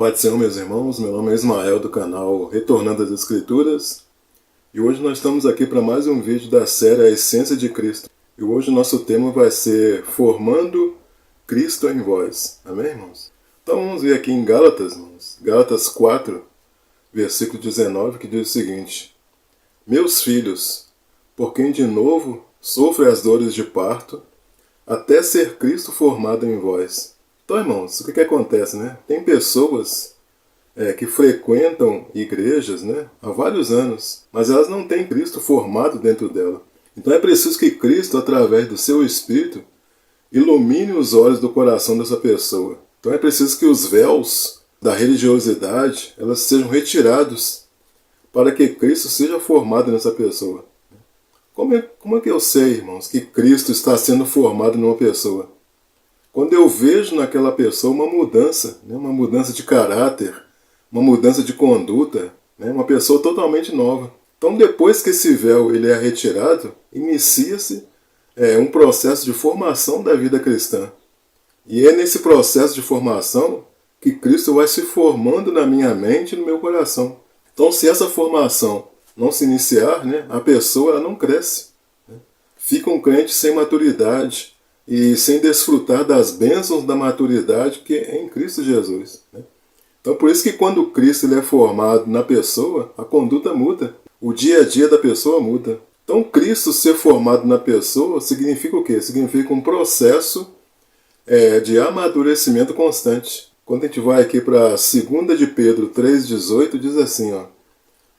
Pai do Senhor, meus irmãos, meu nome é Ismael do canal Retornando às Escrituras e hoje nós estamos aqui para mais um vídeo da série A Essência de Cristo. E hoje o nosso tema vai ser Formando Cristo em Vós. Amém, irmãos? Então vamos ver aqui em Gálatas, irmãos. Gálatas 4, versículo 19, que diz o seguinte: Meus filhos, por quem de novo sofre as dores de parto, até ser Cristo formado em vós. Então, irmãos, o que acontece, né? Tem pessoas que frequentam igrejas, né, há vários anos, mas elas não têm Cristo formado dentro dela. Então é preciso que Cristo, através do seu Espírito, ilumine os olhos do coração dessa pessoa. Então é preciso que os véus da religiosidade elas sejam retirados para que Cristo seja formado nessa pessoa. Como é que eu sei, irmãos, que Cristo está sendo formado numa pessoa? Quando eu vejo naquela pessoa uma mudança, né, uma mudança de caráter, uma mudança de conduta, né, uma pessoa totalmente nova. Então, depois que esse véu ele é retirado, inicia-se um processo de formação da vida cristã. E é nesse processo de formação que Cristo vai se formando na minha mente e no meu coração. Então, se essa formação não se iniciar, né, a pessoa ela não cresce. Né? Fica um crente sem maturidade e sem desfrutar das bênçãos da maturidade que é em Cristo Jesus. Né? Então, por isso que quando Cristo ele é formado na pessoa, a conduta muda. O dia a dia da pessoa muda. Então, Cristo ser formado na pessoa significa o quê? Significa um processo de amadurecimento constante. Quando a gente vai aqui para 2 de Pedro 3,18, diz assim, ó: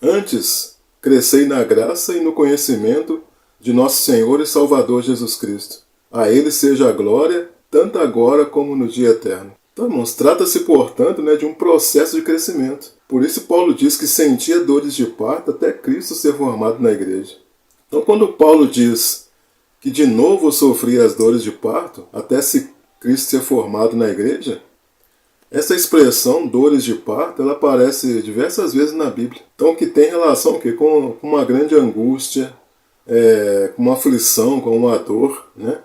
Antes, crescei na graça e no conhecimento de nosso Senhor e Salvador Jesus Cristo. A Ele seja a glória, tanto agora como no dia eterno. Então, irmãos, trata-se, portanto, de um processo de crescimento. Por isso Paulo diz que sentia dores de parto até Cristo ser formado na igreja. Então, quando Paulo diz que de novo sofria as dores de parto, até se Cristo ser formado na igreja, essa expressão, dores de parto, ela aparece diversas vezes na Bíblia. Então, que tem relação com uma grande angústia, com uma aflição, com uma dor, né?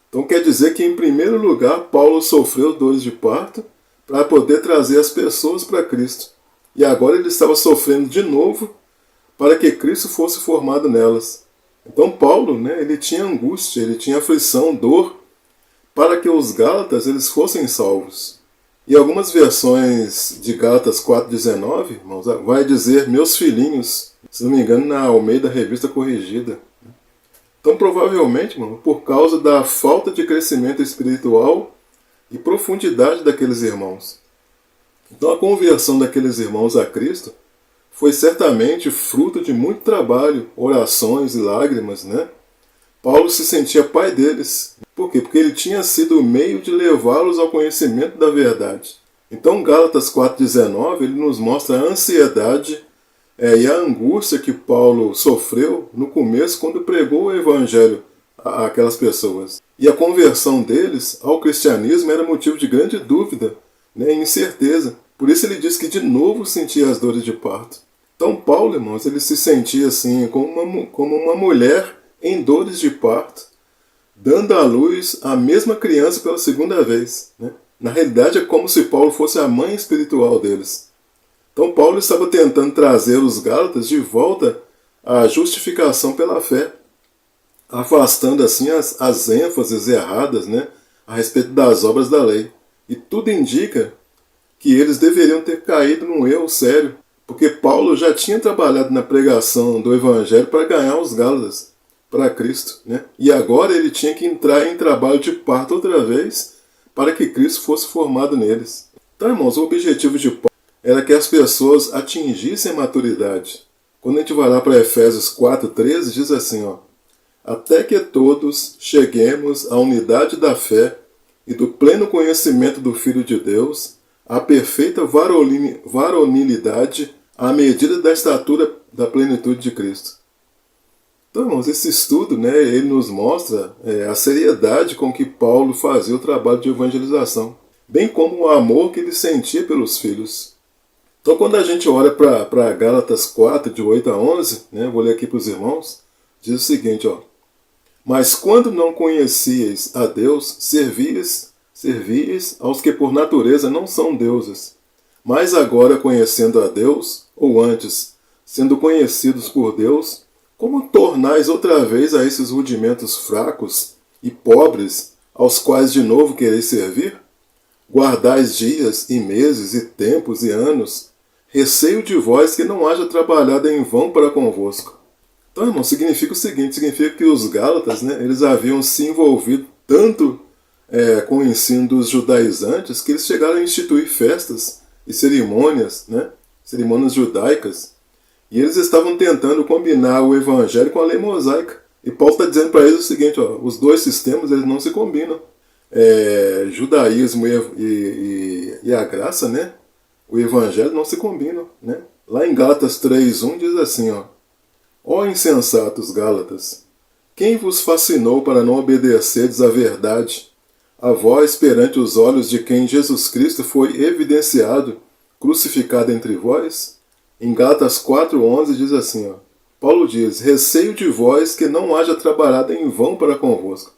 Então quer dizer que, em primeiro lugar, Paulo sofreu dores de parto para poder trazer as pessoas para Cristo. E agora ele estava sofrendo de novo para que Cristo fosse formado nelas. Então Paulo, né, ele tinha angústia, ele tinha aflição, dor, para que os Gálatas eles fossem salvos. E algumas versões de Gálatas 4,19, irmãos, vai dizer meus filhinhos, se não me engano, na Almeida Revista Corrigida. Então, provavelmente, mano, por causa da falta de crescimento espiritual e profundidade daqueles irmãos. Então, a conversão daqueles irmãos a Cristo foi certamente fruto de muito trabalho, orações e lágrimas, né? Paulo se sentia pai deles. Por quê? Porque ele tinha sido o meio de levá-los ao conhecimento da verdade. Então, Gálatas 4,19, ele nos mostra a ansiedade e a angústia que Paulo sofreu no começo quando pregou o Evangelho àquelas pessoas. E a conversão deles ao cristianismo era motivo de grande dúvida, né, e incerteza. Por isso ele diz que de novo sentia as dores de parto. Então Paulo, irmãos, ele se sentia assim como uma mulher em dores de parto, dando à luz a mesma criança pela segunda vez. Né? Na realidade é como se Paulo fosse a mãe espiritual deles. Então Paulo estava tentando trazer os Gálatas de volta à justificação pela fé, afastando assim as ênfases erradas, né, a respeito das obras da lei. E tudo indica que eles deveriam ter caído num erro sério, porque Paulo já tinha trabalhado na pregação do Evangelho para ganhar os Gálatas para Cristo, né? E agora ele tinha que entrar em trabalho de parto outra vez para que Cristo fosse formado neles. Então, irmãos, o objetivo de Paulo era que as pessoas atingissem a maturidade. Quando a gente vai lá para Efésios 4,13, diz assim, ó: Até que todos cheguemos à unidade da fé e do pleno conhecimento do Filho de Deus, à perfeita varonilidade, à medida da estatura da plenitude de Cristo. Então, irmãos, esse estudo, né, ele nos mostra a seriedade com que Paulo fazia o trabalho de evangelização, bem como o amor que ele sentia pelos filhos. Então, quando a gente olha para Gálatas 4, de 8 a 11, né, vou ler aqui para os irmãos, diz o seguinte, ó: Mas quando não conhecieis a Deus, servieis aos que por natureza não são deuses. Mas agora, conhecendo a Deus, ou antes, sendo conhecidos por Deus, como tornais outra vez a esses rudimentos fracos e pobres, aos quais de novo quereis servir? Guardais dias e meses e tempos e anos, receio de vós que não haja trabalhado em vão para convosco. Então, irmão, significa o seguinte, significa que os Gálatas, eles haviam se envolvido tanto com o ensino dos judaizantes que eles chegaram a instituir festas e cerimônias, cerimônias judaicas, e eles estavam tentando combinar o evangelho com a lei mosaica. E Paulo está dizendo para eles o seguinte, os dois sistemas eles não se combinam. Judaísmo e a graça, o evangelho não se combinam. Lá em Gálatas 3:1 diz assim, ó insensatos Gálatas, quem vos fascinou para não obedecerdes à verdade, a vós perante os olhos de quem Jesus Cristo foi evidenciado, crucificado entre vós? Em Gálatas 4:11 diz assim, Paulo diz, receio de vós que não haja trabalhado em vão para convosco.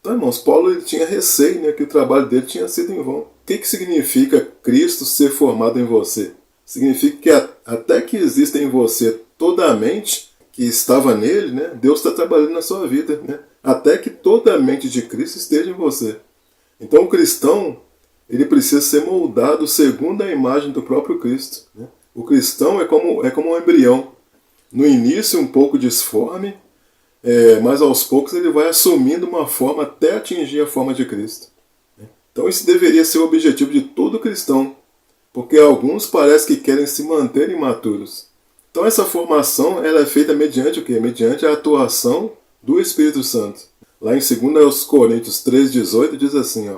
Então, irmãos, Paulo ele tinha receio, que o trabalho dele tinha sido em vão. O que significa Cristo ser formado em você? Significa que até que exista em você toda a mente que estava nele, Deus está trabalhando na sua vida, até que toda a mente de Cristo esteja em você. Então, o cristão ele precisa ser moldado segundo a imagem do próprio Cristo. O cristão é como um embrião. No início, um pouco disforme, mas aos poucos ele vai assumindo uma forma até atingir a forma de Cristo. Então isso deveria ser o objetivo de todo cristão, porque alguns parece que querem se manter imaturos. Então essa formação ela é feita mediante o quê? Mediante a atuação do Espírito Santo. Lá em 2 Coríntios 3:18 diz assim,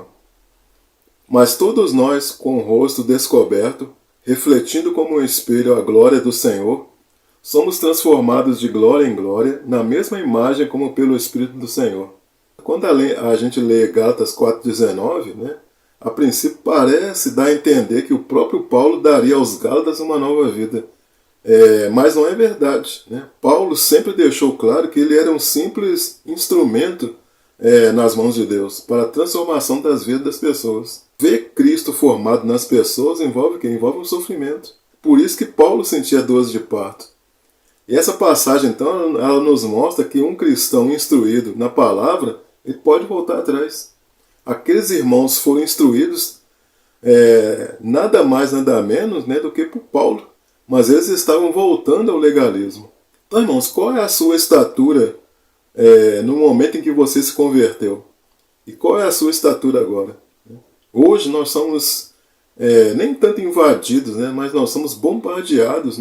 mas todos nós, com o rosto descoberto, refletindo como um espelho a glória do Senhor, somos transformados de glória em glória, na mesma imagem como pelo Espírito do Senhor. Quando a gente lê Gálatas 4:19, a princípio parece dar a entender que o próprio Paulo daria aos Gálatas uma nova vida. Mas não é verdade. Paulo sempre deixou claro que ele era um simples instrumento nas mãos de Deus para a transformação das vidas das pessoas. Ver Cristo formado nas pessoas envolve o quê? Envolve um sofrimento. Por isso que Paulo sentia dores de parto. E essa passagem, então, ela nos mostra que um cristão instruído na palavra, ele pode voltar atrás. Aqueles irmãos foram instruídos nada mais, nada menos do que por Paulo. Mas eles estavam voltando ao legalismo. Então, irmãos, qual é a sua estatura no momento em que você se converteu? E qual é a sua estatura agora? Hoje nós somos nem tanto invadidos, mas nós somos bombardeados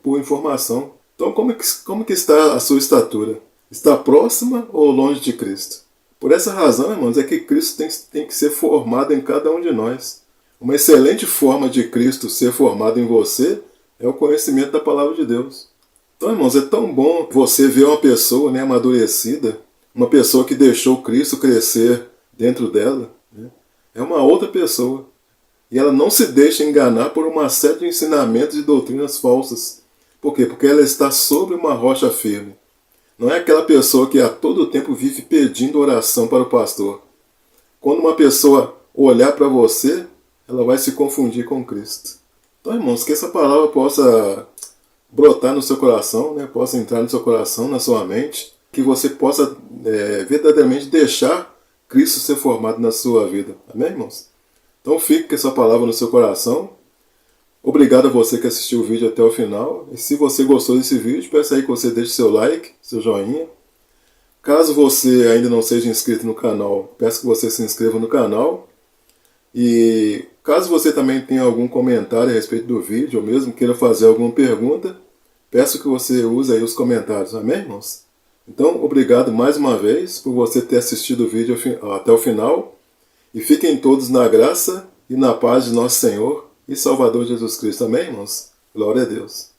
por informação. Então, como que está a sua estatura? Está próxima ou longe de Cristo? Por essa razão, irmãos, é que Cristo tem que ser formado em cada um de nós. Uma excelente forma de Cristo ser formado em você é o conhecimento da palavra de Deus. Então, irmãos, é tão bom você ver uma pessoa amadurecida, uma pessoa que deixou Cristo crescer dentro dela. É uma outra pessoa. E ela não se deixa enganar por uma série de ensinamentos e doutrinas falsas. Por quê? Porque ela está sobre uma rocha firme. Não é aquela pessoa que a todo tempo vive pedindo oração para o pastor. Quando uma pessoa olhar para você, ela vai se confundir com Cristo. Então, irmãos, que essa palavra possa brotar no seu coração, possa entrar no seu coração, na sua mente, que você possa verdadeiramente deixar Cristo ser formado na sua vida. Amém, irmãos? Então fique com essa palavra no seu coração. Obrigado a você que assistiu o vídeo até o final. E se você gostou desse vídeo, peço aí que você deixe seu like, seu joinha. Caso você ainda não seja inscrito no canal, peço que você se inscreva no canal. E caso você também tenha algum comentário a respeito do vídeo, ou mesmo queira fazer alguma pergunta, peço que você use aí os comentários. Amém, irmãos? Então, obrigado mais uma vez por você ter assistido o vídeo até o final. E fiquem todos na graça e na paz de nosso Senhor e Salvador Jesus Cristo. Amém, irmãos? Glória a Deus.